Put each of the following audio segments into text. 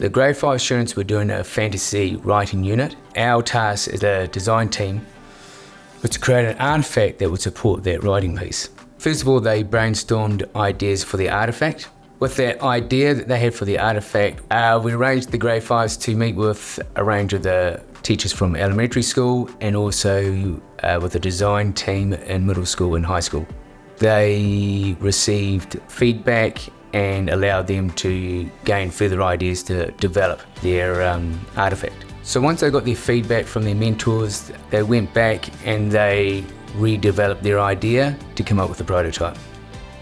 The grade 5 students were doing a fantasy writing unit. Our task as a design team was to create an artefact that would support that writing piece. First of all, they brainstormed ideas for the artefact. With that idea that they had for the artefact, we arranged the grade 5s to meet with a range of the teachers from elementary school and also with the design team in middle school and high school. They received feedback and allowed them to gain further ideas to develop their artefact. So once they got their feedback from their mentors, they went back and they redeveloped their idea to come up with a prototype.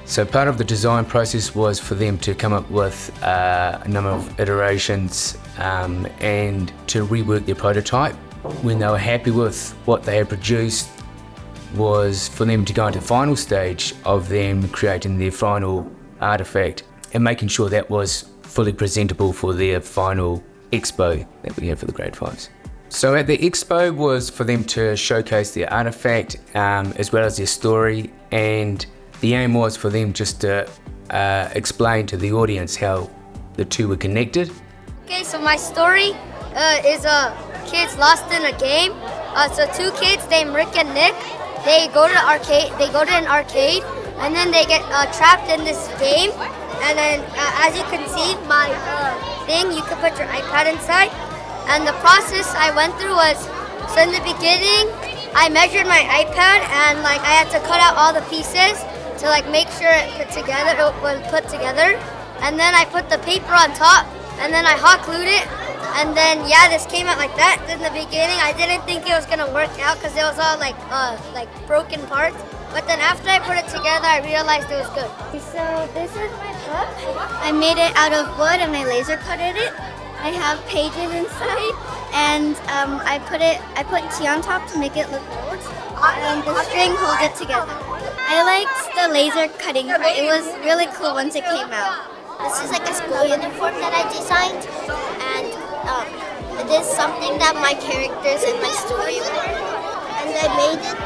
So part of the design process was for them to come up with a number of iterations and to rework their prototype. When they were happy with what they had produced, was for them to go into the final stage of them creating their final artefact and making sure that was fully presentable for their final expo that we had for the grade 5s. So at the expo was for them to showcase their artefact as well as their story, and the aim was for them just to explain to the audience how the two were connected. Okay, so my story is kids lost in a game. So two kids named Rick and Nick, they go to an arcade, and then they get trapped in this game. And then, as you can see, my thing, you can put your iPad inside. And the process I went through was, so in the beginning, I measured my iPad, and I had to cut out all the pieces to make sure it was put together. And then I put the paper on top, and then I hot glued it. And then, this came out like that. In the beginning, I didn't think it was gonna work out because it was all like broken parts. But then after I put it together, I realized it was good. So this is my book. I made it out of wood and I laser cutted it. I have pages inside, and I put tea on top to make it look gold. And the string holds it together. I liked the laser cutting part. It was really cool once it came out. This is like a school uniform that I designed, and it is something that my characters in my story wear. And I made it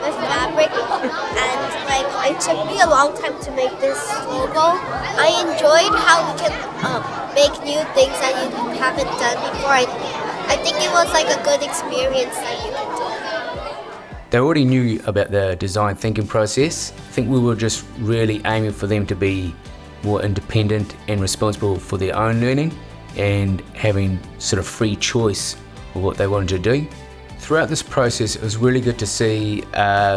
with fabric, and it took me a long time to make this logo. I enjoyed how we can make new things that you haven't done before. I think it was a good experience that you can do. They already knew about the design thinking process. I think we were just really aiming for them to be more independent and responsible for their own learning and having sort of free choice of what they wanted to do. Throughout this process, it was really good to see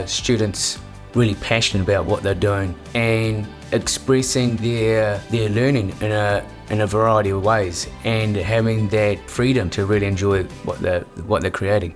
students really passionate about what they're doing and expressing their learning in a variety of ways and having that freedom to really enjoy what they're creating.